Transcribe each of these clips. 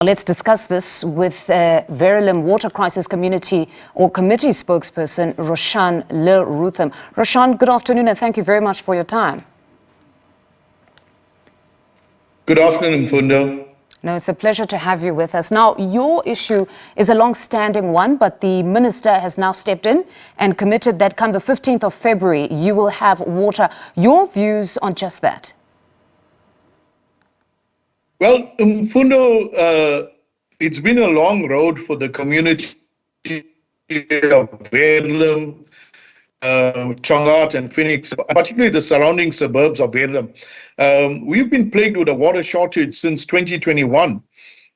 Let's discuss this with Verulam Water Crisis Committee spokesperson Roshan Lil-Ruthan. Roshan, good afternoon and thank you very much for your time. Good afternoon, Fundo. No, it's a pleasure to have you with us. Now, your issue is a long-standing one, but the minister has now stepped in and committed that come the 15th of February, you will have water. Your views on just that? Well, Fundo, it's been a long road for the community of Verulam, Chongat and Phoenix, particularly the surrounding suburbs of Verulam. We've been plagued with a water shortage since 2021.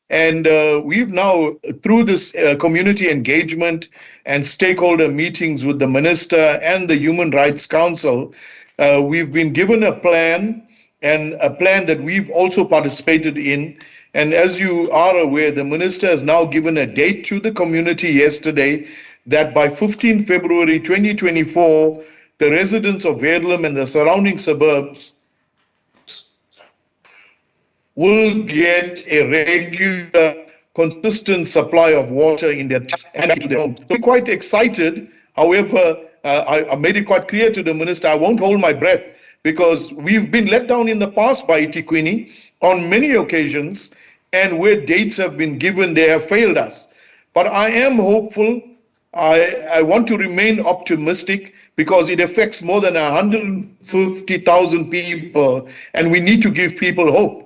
And we've now, through this community engagement and stakeholder meetings with the minister and the Human Rights Council, we've been given a plan, and a plan that we've also participated in. And as you are aware, the minister has now given a date to the community yesterday that by 15 February 2024, the residents of Verulam and the surrounding suburbs will get a regular, consistent supply of water in their taps and to their homes. So we're quite excited. However, I made it quite clear to the minister, I won't hold my breath, because we've been let down in the past by eThekwini on many occasions, and where dates have been given, they have failed us. But I am hopeful. I want to remain optimistic because it affects more than 150,000 people, and we need to give people hope.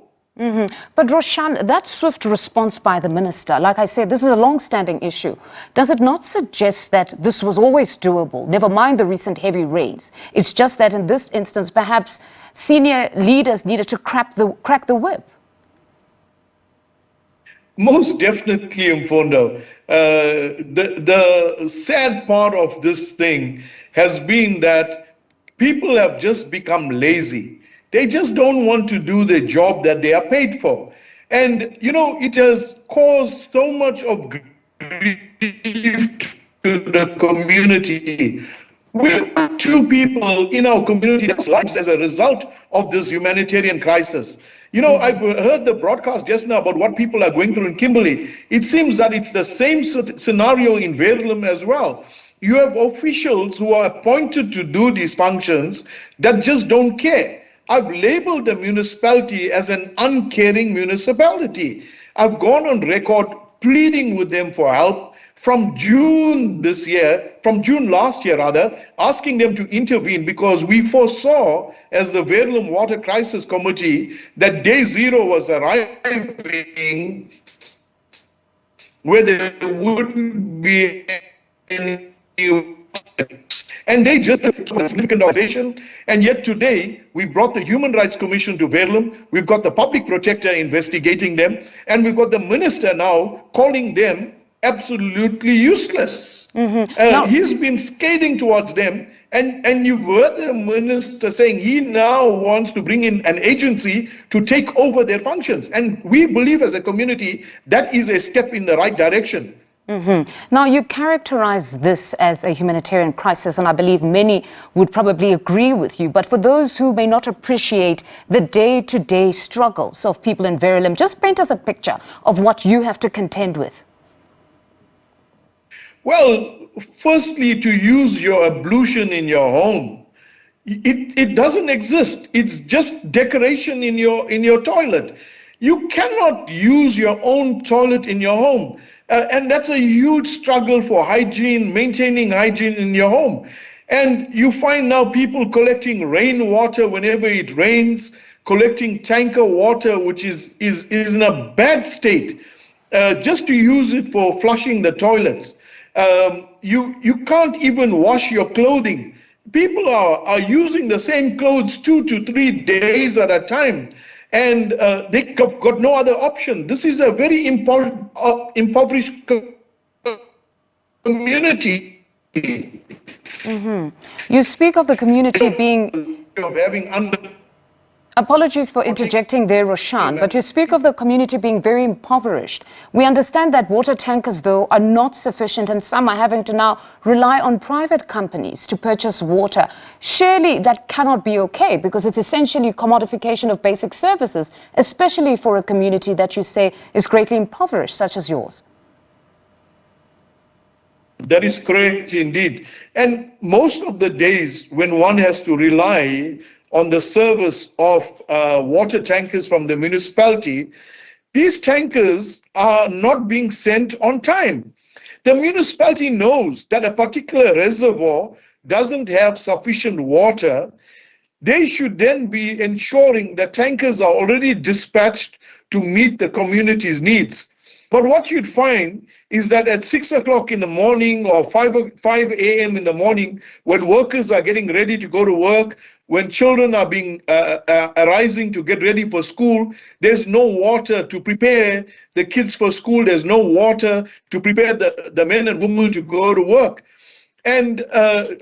But Roshan, that swift response by the minister, like I said, this is a long-standing issue. Does it not suggest that this was always doable, never mind the recent heavy rains? It's just that in this instance, perhaps senior leaders needed to crack the whip. Most definitely, Mfundo. The sad part of this thing has been that people have just become lazy. They just don't want to do the job that they are paid for. And, you know, it has caused so much of grief to the community. We have two people in our community that lives as a result of this humanitarian crisis. You know, I've heard the broadcast just now about what people are going through in Kimberley. It seems that it's the same scenario in Verulam as well. You have officials who are appointed to do these functions that just don't care. I've labeled the municipality as an uncaring municipality. I've gone on record pleading with them for help from June last year, asking them to intervene because we foresaw as the Verulam Water Crisis Committee that day zero was arriving where there wouldn't be any. And they just a significant organization. And yet today, we've brought the Human Rights Commission to Verulam. We've got the public protector investigating them. And we've got the minister now calling them absolutely useless. He's been scathing towards them. And you've heard the minister saying he now wants to bring in an agency to take over their functions. And we believe as a community that is a step in the right direction. Now, you characterize this as a humanitarian crisis, and I believe many would probably agree with you. But for those who may not appreciate the day-to-day struggles of people in Verulam, just paint us a picture of what you have to contend with. Well, firstly, to use your ablution in your home, it doesn't exist. It's just decoration in your toilet. You cannot use your own toilet in your home. And that's a huge struggle for hygiene, maintaining hygiene in your home. And you find now people collecting rainwater whenever it rains, collecting tanker water, which is in a bad state, just to use it for flushing the toilets. You can't even wash your clothing. People are using the same clothes 2 to 3 days at a time. And they got no other option. This is a very impoverished community. You speak of the community being... of having Apologies for interjecting there, Roshan, but you speak of the community being very impoverished. We understand that water tankers, though, are not sufficient, and some are having to now rely on private companies to purchase water. Surely that cannot be okay, because it's essentially commodification of basic services, especially for a community that you say is greatly impoverished, such as yours. That is correct indeed. And most of the days when one has to rely on the service of water tankers from the municipality, these tankers are not being sent on time. The municipality knows that a particular reservoir doesn't have sufficient water. They should then be ensuring that tankers are already dispatched to meet the community's needs. But what you'd find is that at 6 o'clock in the morning or 5 a.m. in the morning, when workers are getting ready to go to work, when children are arising to get ready for school, there's no water to prepare the kids for school. There's no water to prepare the men and women to go to work. And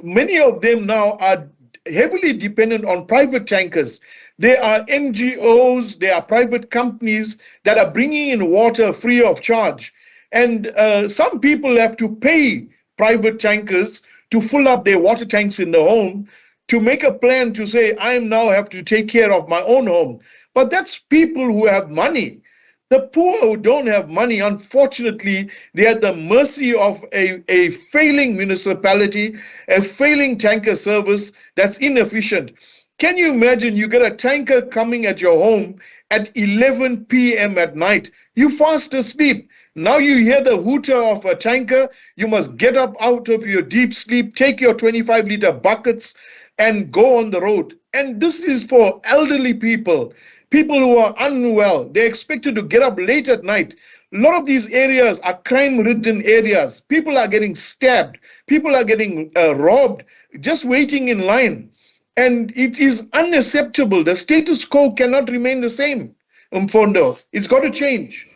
many of them now are heavily dependent on private tankers. There are NGOs, there are private companies that are bringing in water free of charge. And some people have to pay private tankers to fill up their water tanks in the home to make a plan to say, I now have to take care of my own home. But that's people who have money. The poor who don't have money, unfortunately, they're at the mercy of a failing municipality, a failing tanker service that's inefficient. Can you imagine you get a tanker coming at your home at 11 p.m. at night? You fast asleep. Now you hear the hooter of a tanker. You must get up out of your deep sleep, take your 25-liter buckets and go on the road. And this is for elderly people, people who are unwell. They're expected to get up late at night. A lot of these areas are crime-ridden areas. People are getting stabbed. People are getting robbed, just waiting in line. And it is unacceptable. The status quo cannot remain the same, Mfondo. It's got to change.